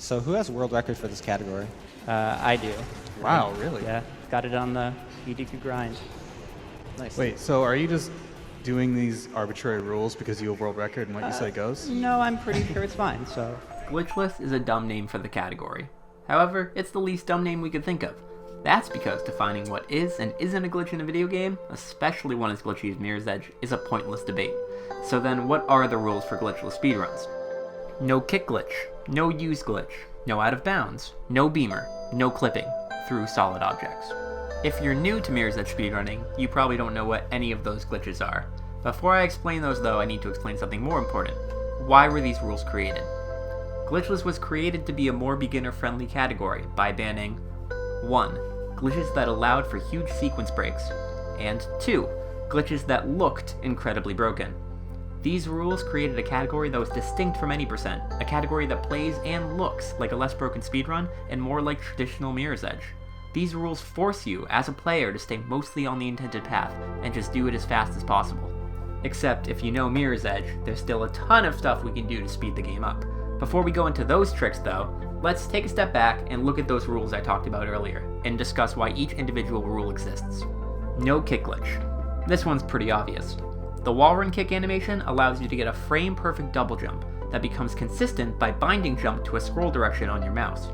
So who has world record for this category? I do. Wow, really? Yeah, got it on the EDQ grind. Nice. Wait, so are you just doing these arbitrary rules because you have world record and what you say goes? No, I'm pretty sure it's fine, so. Glitchless is a dumb name for the category. However, it's the least dumb name we could think of. That's because defining what is and isn't a glitch in a video game, especially one as glitchy as Mirror's Edge, is a pointless debate. So then what are the rules for glitchless speedruns? No kick glitch, no use glitch, no out of bounds, no beamer, no clipping through solid objects. If you're new to Mirror's Edge speedrunning, you probably don't know what any of those glitches are. Before I explain those though, I need to explain something more important. Why were these rules created? Glitchless was created to be a more beginner-friendly category by banning 1. Glitches that allowed for huge sequence breaks, and 2. Glitches that looked incredibly broken. These rules created a category that was distinct from any percent, a category that plays and looks like a less broken speedrun and more like traditional Mirror's Edge. These rules force you, as a player, to stay mostly on the intended path and just do it as fast as possible. Except if you know Mirror's Edge, there's still a ton of stuff we can do to speed the game up. Before we go into those tricks though, let's take a step back and look at those rules I talked about earlier, and discuss why each individual rule exists. No kick glitch. This one's pretty obvious. The wall run kick animation allows you to get a frame-perfect double jump that becomes consistent by binding jump to a scroll direction on your mouse.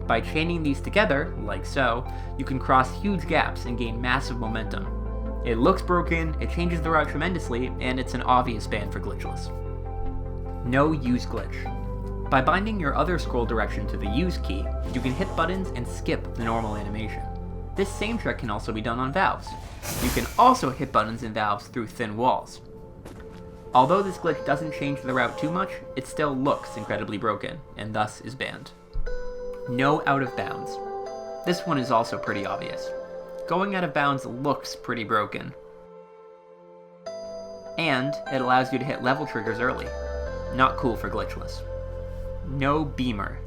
By chaining these together, like so, you can cross huge gaps and gain massive momentum. It looks broken, it changes the route tremendously, and it's an obvious ban for glitchless. No use glitch. By binding your other scroll direction to the use key, you can hit buttons and skip the normal animation. This same trick can also be done on valves. You can also hit buttons in valves through thin walls. Although this glitch doesn't change the route too much, it still looks incredibly broken, and thus is banned. No out of bounds. This one is also pretty obvious. Going out of bounds looks pretty broken. And it allows you to hit level triggers early. Not cool for glitchless. No beamer.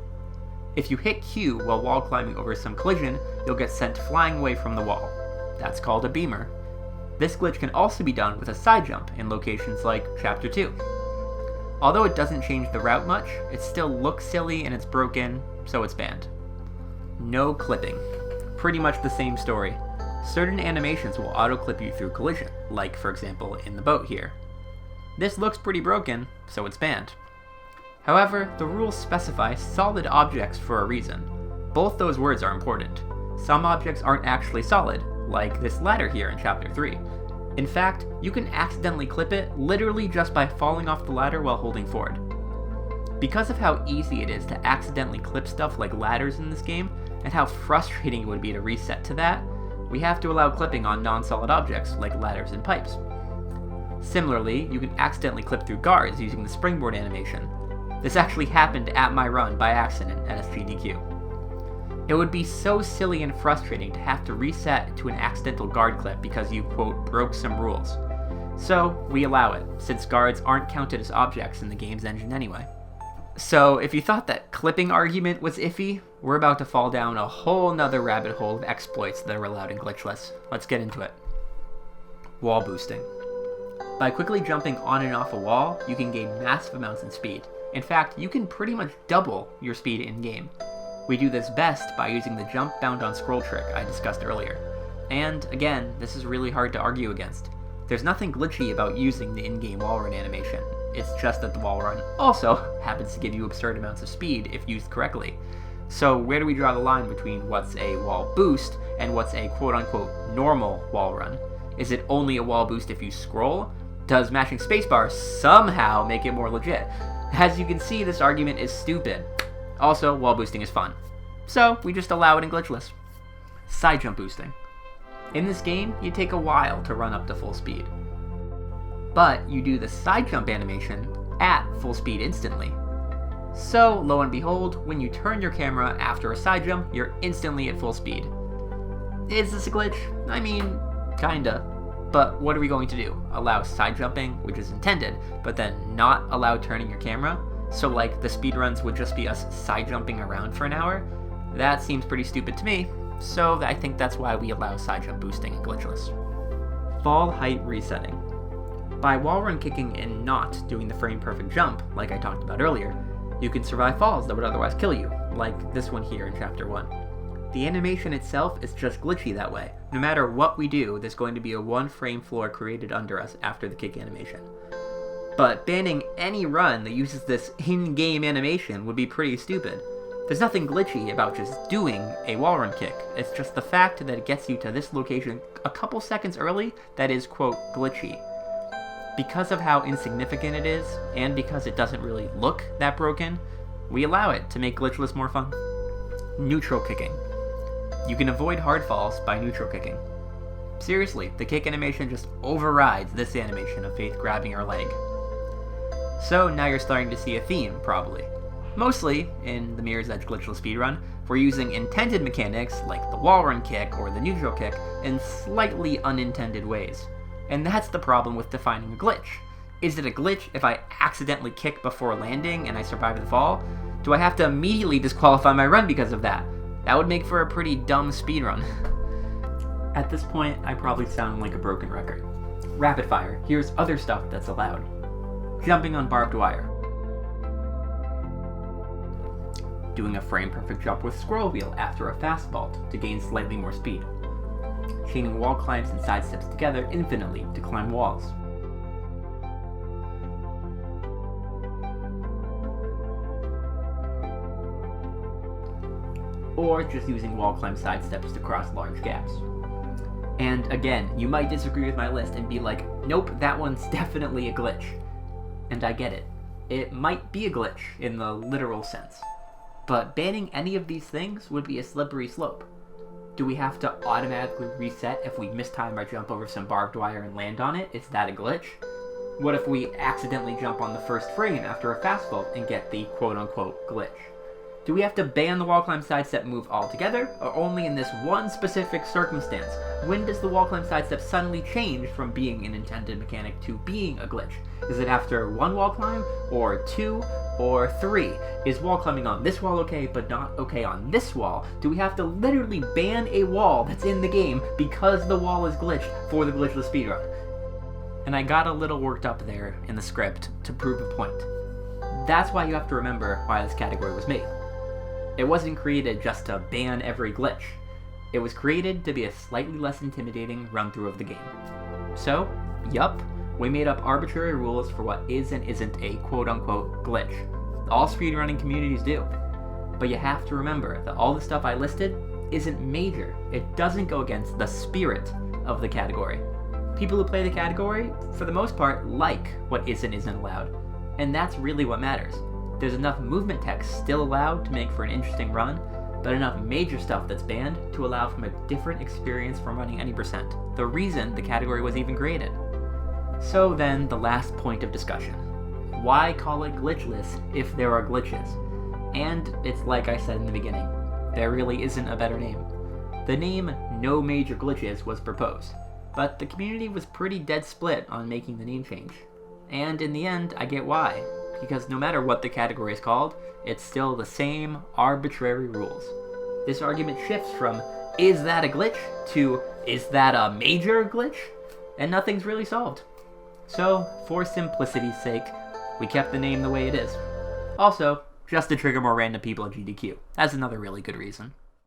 If you hit Q while wall climbing over some collision, you'll get sent flying away from the wall. That's called a beamer. This glitch can also be done with a side jump in locations like Chapter 2. Although it doesn't change the route much, it still looks silly and it's broken, so it's banned. No clipping. Pretty much the same story. Certain animations will auto-clip you through collision, like for example in the boat here. This looks pretty broken, so it's banned. However, the rules specify solid objects for a reason. Both those words are important. Some objects aren't actually solid, like this ladder here in Chapter 3. In fact, you can accidentally clip it literally just by falling off the ladder while holding forward. Because of how easy it is to accidentally clip stuff like ladders in this game, and how frustrating it would be to reset to that, we have to allow clipping on non-solid objects like ladders and pipes. Similarly, you can accidentally clip through guards using the springboard animation. This actually happened at my run by accident at SGDQ. It would be so silly and frustrating to have to reset to an accidental guard clip because you, quote, broke some rules. So, we allow it, since guards aren't counted as objects in the game's engine anyway. So, if you thought that clipping argument was iffy, we're about to fall down a whole nother rabbit hole of exploits that are allowed in Glitchless. Let's get into it. Wall boosting. By quickly jumping on and off a wall, you can gain massive amounts in speed. In fact, you can pretty much double your speed in-game. We do this best by using the jump bound on scroll trick I discussed earlier. And, again, this is really hard to argue against. There's nothing glitchy about using the in-game wall run animation. It's just that the wall run also happens to give you absurd amounts of speed if used correctly. So where do we draw the line between what's a wall boost and what's a quote-unquote normal wall run? Is it only a wall boost if you scroll? Does mashing spacebar somehow make it more legit? As you can see, this argument is stupid. Also, wall boosting is fun. So, we just allow it in Glitchless. Side jump boosting. In this game, you take a while to run up to full speed. But you do the side jump animation at full speed instantly. So, lo and behold, when you turn your camera after a side jump, you're instantly at full speed. Is this a glitch? I mean, kinda. But what are we going to do? Allow side jumping, which is intended, but then not allow turning your camera? So like the speedruns would just be us side jumping around for an hour? That seems pretty stupid to me, so I think that's why we allow side jump boosting in Glitchless. Fall height resetting. By wall run kicking and not doing the frame perfect jump, like I talked about earlier, You can survive falls that would otherwise kill you, like this one here in Chapter 1. The animation itself is just glitchy that way. No matter what we do, there's going to be a one-frame floor created under us after the kick animation. But banning any run that uses this in-game animation would be pretty stupid. There's nothing glitchy about just doing a wall run kick. It's just the fact that it gets you to this location a couple seconds early that is, quote, glitchy. Because of how insignificant it is, and because it doesn't really look that broken, we allow it to make Glitchless more fun. Neutral kicking. You can avoid hard falls by neutral kicking. Seriously, the kick animation just overrides this animation of Faith grabbing her leg. So now you're starting to see a theme, probably. Mostly, in the Mirror's Edge Glitchless speedrun, we're using intended mechanics like the wall run kick or the neutral kick in slightly unintended ways. And that's the problem with defining a glitch. Is it a glitch if I accidentally kick before landing and I survive the fall? Do I have to immediately disqualify my run because of that? That would make for a pretty dumb speedrun. At this point, I probably sound like a broken record. Rapid fire, here's other stuff that's allowed. Jumping on barbed wire. Doing a frame-perfect jump with scroll wheel after a fast vault to gain slightly more speed. Chaining wall climbs and side steps together infinitely to climb walls. Or just using wall climb side steps to cross large gaps. And again, you might disagree with my list and be like, nope, that one's definitely a glitch. And I get it. It might be a glitch in the literal sense. But banning any of these things would be a slippery slope. Do we have to automatically reset if we mistime our jump over some barbed wire and land on it? Is that a glitch? What if we accidentally jump on the first frame after a fast vault and get the quote-unquote glitch? Do we have to ban the wall climb sidestep move altogether, or only in this one specific circumstance? When does the wall climb sidestep suddenly change from being an intended mechanic to being a glitch? Is it after one wall climb, or two, or three? Is wall climbing on this wall okay, but not okay on this wall? Do we have to literally ban a wall that's in the game because the wall is glitched for the glitchless speedrun? And I got a little worked up there in the script to prove a point. That's why you have to remember why this category was made. It wasn't created just to ban every glitch. It was created to be a slightly less intimidating run-through of the game. So, yup, we made up arbitrary rules for what is and isn't a quote-unquote glitch. All speedrunning communities do. But you have to remember that all the stuff I listed isn't major. It doesn't go against the spirit of the category. People who play the category, for the most part, like what is and isn't allowed. And that's really what matters. There's enough movement text still allowed to make for an interesting run, but enough major stuff that's banned to allow from a different experience from running any percent. The reason the category was even created. So then, the last point of discussion. Why call it glitchless if there are glitches? And it's like I said in the beginning, there really isn't a better name. The name No Major Glitches was proposed, but the community was pretty dead split on making the name change. And in the end, I get why. Because no matter what the category is called, it's still the same arbitrary rules. This argument shifts from, is that a glitch, to, is that a major glitch? And nothing's really solved. So, for simplicity's sake, we kept the name the way it is. Also, just to trigger more random people at GDQ. That's another really good reason.